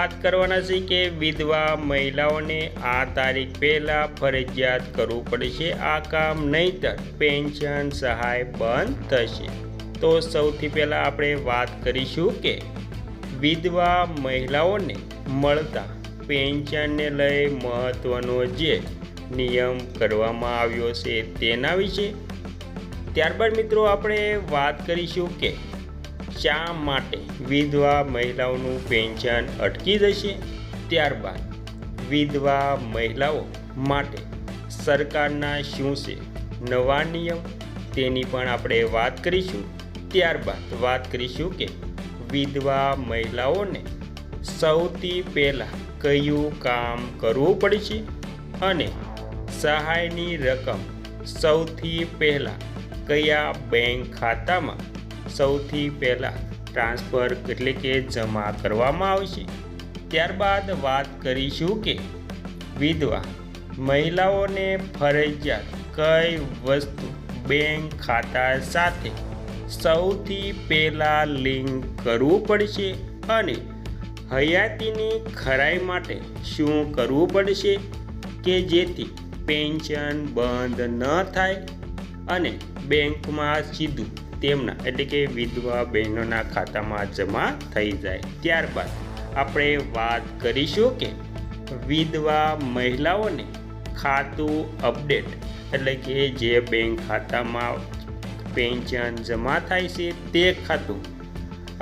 વાત કરવાના છે કે વિધવા મહિલાઓને આ તારીખ પહેલાં ફરજિયાત કરવું પડશે આ કામ, નહીંતર પેન્શન સહાય બંધ થશે। તો સૌથી પહેલાં આપણે વાત કરીશું કે વિધવા મહિલાઓને મળતા પેન્શનને લઈ મહત્ત્વનો જે નિયમ કરવામાં આવ્યો છે તેના વિશે। ત્યારબાદ મિત્રો આપણે વાત કરીશું કે શા માટે વિધવા મહિલાઓનું પેન્શન અટકી જશે। ત્યારબાદ વિધવા મહિલાઓ માટે સરકારના શું છે નવા નિયમ તેની પણ આપણે વાત કરીશું। ત્યારબાદ વાત કરીશું કે વિધવા મહિલાઓને સૌથી પહેલાં કયું કામ કરવું પડશે અને સહાયની રકમ સૌથી પહેલાં કયા બેંક ખાતામાં સૌથી પહેલાં ટ્રાન્સફર એટલે કે જમા કરવામાં આવશે। ત્યારબાદ વાત કરીશું કે વિધવા મહિલાઓને ફરજિયાત કઈ વસ્તુ બેંક ખાતા સાથે સૌથી પહેલાં લિંક કરવું પડશે અને હયાતીની ખરાઈ માટે શું કરવું પડશે કે જેથી પેન્શન બંધ ન થાય અને બેંકમાં સીધું તેમના એટલે કે વિધવા બહેનોના ખાતામાં જમા થઈ જાય। ત્યારબાદ આપણે વાત કરીશું કે વિધવા મહિલાઓને ખાતું અપડેટ એટલે કે જે બેંક ખાતામાં પેન્શન જમા થાય છે તે ખાતું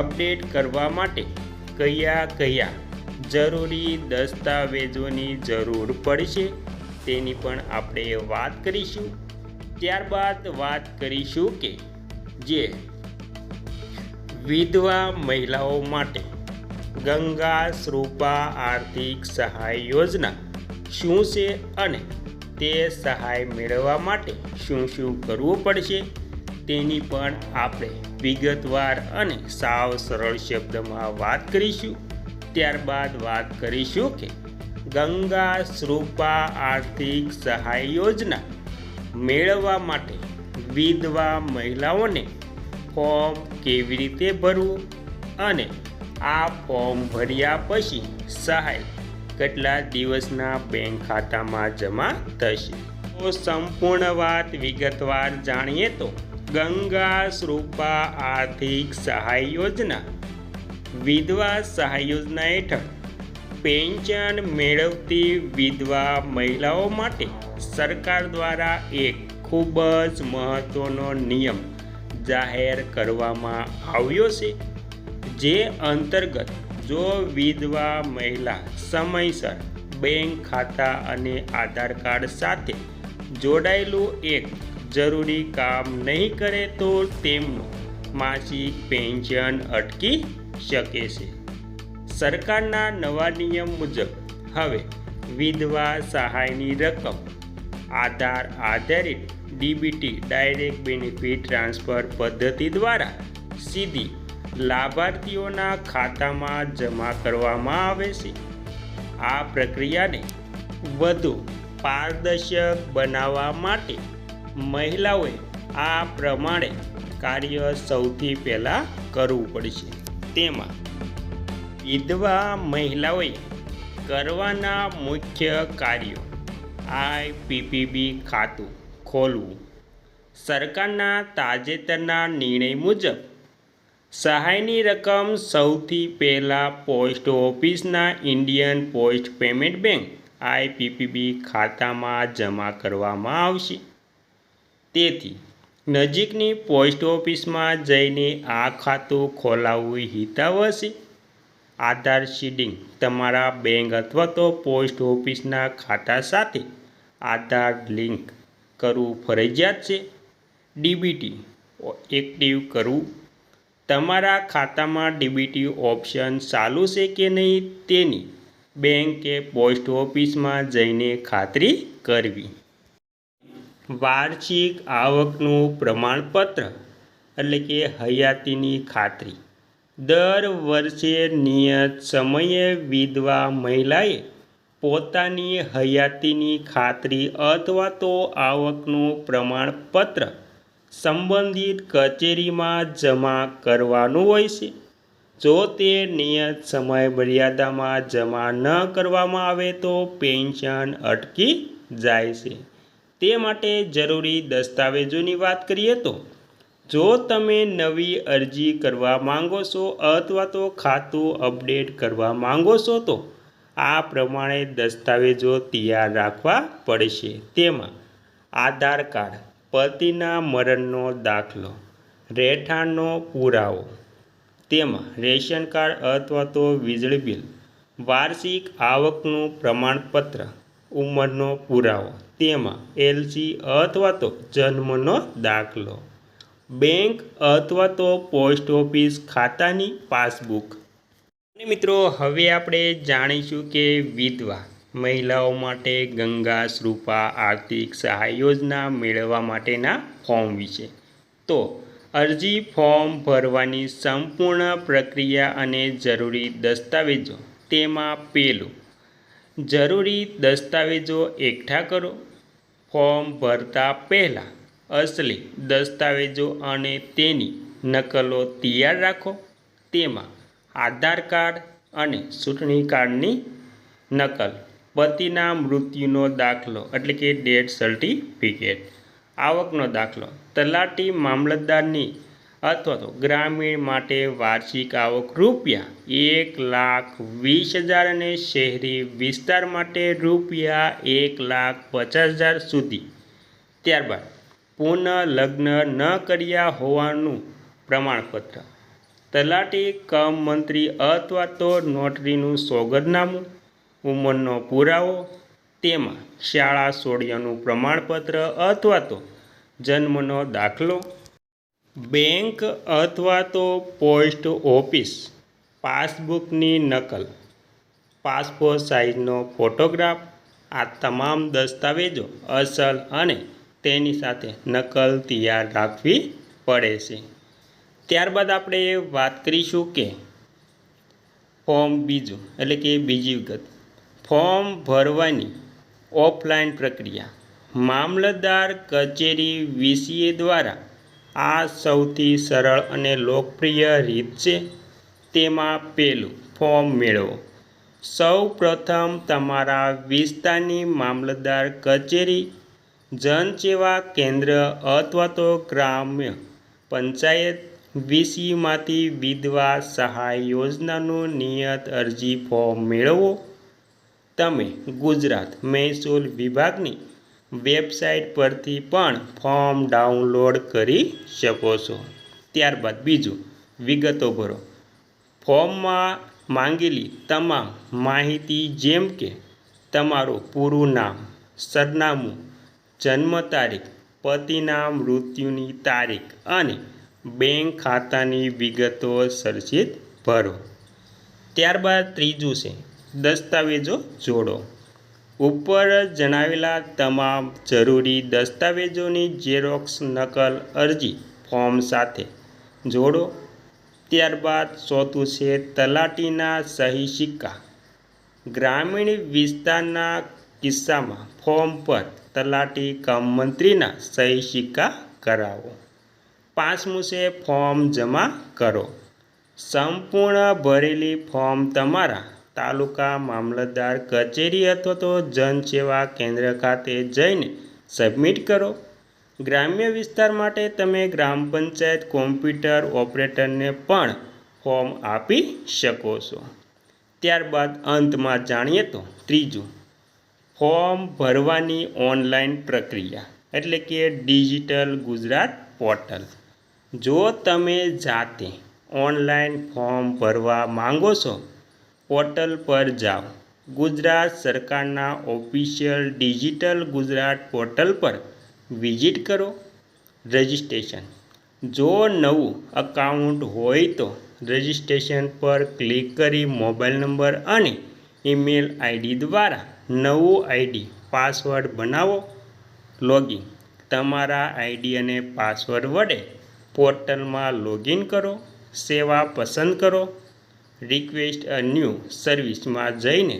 અપડેટ કરવા માટે કયા કયા જરૂરી દસ્તાવેજોની જરૂર પડશે તેની પણ આપણે વાત કરીશું। ત્યારબાદ વાત કરીશું કે જે વિધવા મહિલાઓ માટે ગંગા શ્રુપા આર્થિક સહાય યોજના શું છે અને તે સહાય મેળવવા માટે શું શું કરવું પડશે તેની પણ આપણે વિગતવાર અને સાવ સરળ શબ્દમાં વાત કરીશું। ત્યારબાદ વાત કરીશું કે ગંગા શ્રુપા આર્થિક સહાય યોજના મેળવવા માટે વિધવા મહિલાઓને ફોર્મ કેવી રીતે ભરવું અને આ ફોર્મ ભર્યા પછી સહાય કેટલા દિવસના બેંક ખાતામાં જમા થશે। તો સંપૂર્ણ વાત વિગતવાર જાણીએ તો ગંગા શ્રુપા આર્થિક સહાય યોજના વિધવા સહાય યોજના હેઠળ પેન્શન મેળવતી વિધવા મહિલાઓ માટે સરકાર દ્વારા એક ખૂબ જ મહત્ત્વનો નિયમ જાહેર કરવામાં આવ્યો છે, જે અંતર્ગત જો વિધવા મહિલા સમયસર બેંક ખાતા અને આધાર કાર્ડ સાથે જોડાયેલું એક જરૂરી કામ નહીં કરે તો તેમનું માસિક પેન્શન અટકી શકે છે। સરકારના નવા નિયમ મુજબ હવે વિધવા સહાયની રકમ આધાર આધારિત ડીબીટી ડાયરેક્ટ બેનિફિટ ટ્રાન્સફર પદ્ધતિ દ્વારા સીધી લાભાર્થીઓના ખાતામાં જમા કરવામાં આવે છે। આ પ્રક્રિયાને વધુ પારદર્શક બનાવવા માટે મહિલાઓએ આ પ્રમાણે કાર્ય સૌથી પહેલાં કરવું પડશે। તેમાં વિધવા મહિલાઓએ કરવાના મુખ્ય કાર્યો આઈપીપીબી ખાતું ખોલવું, સરકારના તાજેતરના નિર્ણય મુજબ સહાયની રકમ સૌથી પહેલાં પોસ્ટ ઓફિસના Indian post payment bank IPPB ખાતામાં જમા કરવામાં આવશે। તેથી નજીકની પોસ્ટ ઓફિસમાં જઈને આ ખાતું ખોલાવવું હિતાવહ છે। આધાર સીડિંગ તમારા બેંક અથવા તો પોસ્ટ ઓફિસના ખાતા સાથે આધાર લિંક કરવું ફરજિયાત છે। ડીબીટી એક્ટિવ કરવું, તમારા ખાતામાં ડીબીટી ઓપ્શન ચાલુ છે કે નહીં તેની બેંક કે પોસ્ટ ઓફિસમાં જઈને ખાતરી કરવી। વાર્ષિક આવકનું પ્રમાણપત્ર એટલે કે હયાતીની ખાતરી દર વર્ષે નિયત સમયે વિધવા મહિલાએ પોતાની હયાતીની ખાતરી અથવા તો આવકનું પ્રમાણપત્ર સંબંધિત કચેરીમાં જમા કરવાનું હોય છે। જો તે નિયત સમય મર્યાદામાં જમા ન કરવામાં આવે તો પેન્શન અટકી જાય છે. તે માટે જરૂરી દસ્તાવેજોની વાત કરીએ તો જો તમે નવી અરજી કરવા માંગો છો અથવા તો ખાતું અપડેટ કરવા માંગો છો તો આ પ્રમાણે દસ્તાવેજો તૈયાર રાખવા પડશે. તેમાં આધાર કાર્ડ, પતિના મરણનો દાખલો, રહેઠાણનો પુરાવો, તેમાં રેશન કાર્ડ અથવા તો વીજળી બિલ, વાર્ષિક આવકનું પ્રમાણપત્ર, ઉંમરનો પુરાવો, તેમાં એલસી અથવા તો જન્મનો દાખલો, બેંક અથવા તો પોસ્ટ ઓફિસ ખાતાની પાસબુક. અને મિત્રો હવે આપણે જાણીશું કે વિધવા મહિલાઓ માટે ગંગા શ્રુપા આર્થિક સહાય યોજના મેળવવા માટેના ફોર્મ વિશે. તો અરજી ફોર્મ ભરવાની સંપૂર્ણ પ્રક્રિયા અને જરૂરી દસ્તાવેજો. તેમાં પહેલું, જરૂરી દસ્તાવેજો એકઠા કરો. ફોર્મ ભરતા પહેલાં અસલી દસ્તાવેજો અને તેની નકલો તૈયાર રાખો. તેમાં આધાર કાર્ડ અને ચૂંટણી કાર્ડની નકલ, પતિના મૃત્યુનો દાખલો એટલે કે ડેથ સર્ટિફિકેટ, આવકનો દાખલો, તલાટી મામલતદારની અથવા તો ગ્રામીણ માટે વાર્ષિક આવક ₹1,20,000 અને શહેરી વિસ્તાર માટે ₹1,50,000 સુધી. ત્યારબાદ પુનઃ લગ્ન ન કર્યા હોવાનું પ્રમાણપત્ર, તલાટી કમ મંત્રી અથવા તો નોટરીનું સોગંદનામું, ઉંમરનો પુરાવો, તેમાં શાળા છોડ્યાનું પ્રમાણપત્ર અથવા તો જન્મનો દાખલો, બેંક અથવા તો પોસ્ટ ઓફિસ પાસબુકની નકલ, પાસપોર્ટ સાઇઝનો ફોટોગ્રાફ. આ તમામ દસ્તાવેજો અસલ અને તેની સાથે નકલ તૈયાર રાખવી પડે છે. ત્યારબાદ આપણે વાત કરીશું કે ફોર્મ બીજું એટલે કે બીજી વિગત, ફોર્મ ભરવાની ઓફલાઈન પ્રક્રિયા. મામલતદાર કચેરી વીસીએ દ્વારા આ સૌથી સરળ અને લોકપ્રિય રીત છે. તેમાં પહેલું, ફોર્મ મેળવો. સૌ પ્રથમ તમારા વિસ્તારની મામલતદાર કચેરી, જનસેવા કેન્દ્ર અથવા તો ગ્રામ્ય પંચાયત વીસીમાંથી વિધવા સહાય યોજનાનું નિયત અરજી ફોર્મ મેળવો. તમે ગુજરાત મહેસૂલ વિભાગની વેબસાઇટ પરથી પણ ફોર્મ ડાઉનલોડ કરી શકો છો. ત્યારબાદ બીજું, વિગતો ભરો. ફોર્મમાં માંગેલી તમામ માહિતી જેમ કે તમારું પૂરું નામ, સરનામું, જન્મ તારીખ, પતિના મૃત્યુની તારીખ અને બેંક ખાતાની વિગતો સહિત ભરો. ત્યારબાદ ત્રીજું છે દસ્તાવેજો જોડો. ઉપર જણાવેલા તમામ જરૂરી દસ્તાવેજોની ઝેરોક્ષ નકલ અરજી ફોર્મ સાથે જોડો. ત્યારબાદ ચોથું છે તલાટીના સહી સિક્કા. ગ્રામીણ વિસ્તારના કિસ્સામાં ફોર્મ પર તલાટી કમ મંત્રીના સહી સિક્કા કરાવો. પાંચમું છે ફોર્મ જમા કરો. સંપૂર્ણ ભરેલી ફોર્મ તમારા તાલુકા મામલતદાર કચેરી અથવા તો જનસેવા કેન્દ્ર ખાતે જઈને સબમિટ કરો. ગ્રામ્ય વિસ્તાર માટે તમે ગ્રામ પંચાયત કોમ્પ્યુટર ઓપરેટરને પણ ફોર્મ આપી શકો છો. ત્યારબાદ અંતમાં જાણીએ તો ત્રીજું, ફોર્મ ભરવાની ઓનલાઈન પ્રક્રિયા એટલે કે ડિજિટલ ગુજરાત પોર્ટલ. જો તમે જાતે ઓનલાઈન ફોર્મ ભરવા માંગો છો, પોર્ટલ પર જાઓ. ગુજરાત સરકારના ઓફિશિયલ ડિજિટલ ગુજરાત પોર્ટલ પર વિઝિટ કરો. રજિસ્ટ્રેશન. જો નવું અકાઉન્ટ હોય તો રજિસ્ટ્રેશન પર ક્લિક કરી મોબાઈલ નંબર અને ઈમેલ આઈડી દ્વારા નવું આઈડી પાસવર્ડ બનાવો. લોગિન. તમારા આઈડી અને પાસવર્ડ વડે પોર્ટલમાં લોગિન કરો. સેવા પસંદ કરો. રિક્વેસ્ટ અ ન્યૂ સર્વિસમાં જઈને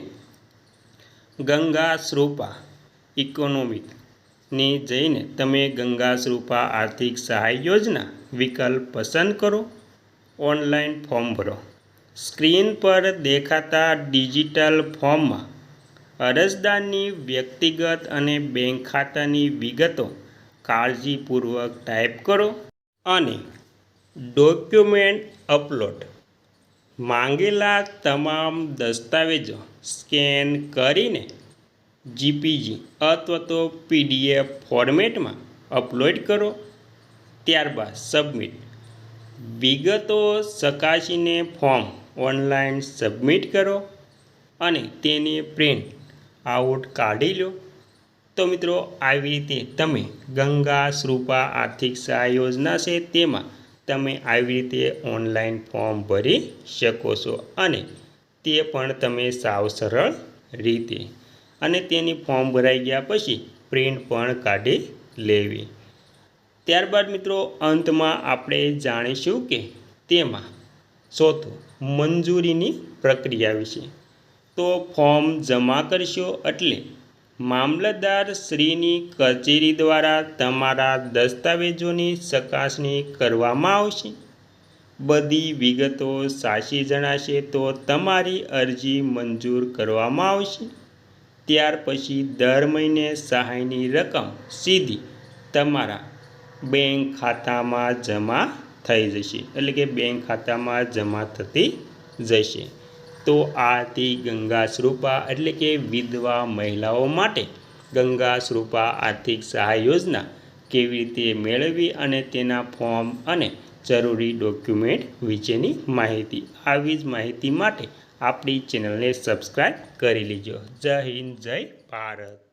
ગંગા શ્રુપા ઇકોનોમિકની જઈને તમે ગંગા શ્રુપા આર્થિક સહાય યોજના વિકલ્પ પસંદ કરો. ઓનલાઈન ફોર્મ ભરો. સ્ક્રીન પર દેખાતા ડિજિટલ ફોર્મમાં અરજદારની વ્યક્તિગત અને બેંક ખાતાની વિગતો કાળજીપૂર્વક ટાઈપ કરો અને ડોક્યુમેન્ટ અપલોડ. માંગેલા તમામ દસ્તાવેજો સ્કેન કરીને જીપીજી અથવા તો પીડીએફ ફોર્મેટમાં અપલોડ કરો. ત્યારબાદ સબમિટ. વિગતો ચકાસીને ફોર્મ ઓનલાઈન સબમિટ કરો અને તેને પ્રિન્ટ આઉટ કાઢી લો. તો મિત્રો, આવી રીતે તમે ગંગા શ્રુપા આર્થિક સહાય યોજના છે તેમાં તમે આવી રીતે ઓનલાઈન ફોર્મ ભરી શકો છો અને તે પણ તમે સાવ સરળ રીતે. અને તેની ફોર્મ ભરાઈ ગયા પછી પ્રિન્ટ પણ કાઢી લેવી. ત્યારબાદ મિત્રો, અંતમાં આપણે જાણીશું કે તેમાં ચોથું મંજૂરીની પ્રક્રિયા વિશે. તો ફોર્મ જમા કરશો એટલે મામલતદાર શ્રીની કચેરી દ્વારા તમારા દસ્તાવેજોની ચકાસણી કરવામાં આવશે. બધી વિગતો સાચી જણાશે તો તમારી અરજી મંજૂર કરવામાં આવશે. ત્યાર પછી દર મહિને સહાયની રકમ સીધી તમારા બેંક ખાતામાં જમા થઈ જશે, એટલે કે બેંક ખાતામાં જમા થતી જશે. તો આ હતી ગંગા શ્રુપા એટલે કે વિધવા મહિલાઓ માટે ગંગા શ્રુપા આર્થિક સહાય યોજના કેવી રીતે મેળવવી અને તેના ફોર્મ અને જરૂરી ડોક્યુમેન્ટ વિશેની માહિતી. આવી જ માહિતી માટે આપણી ચેનલને સબસ્ક્રાઈબ કરી લેજો. જય હિન્દ, જય ભારત.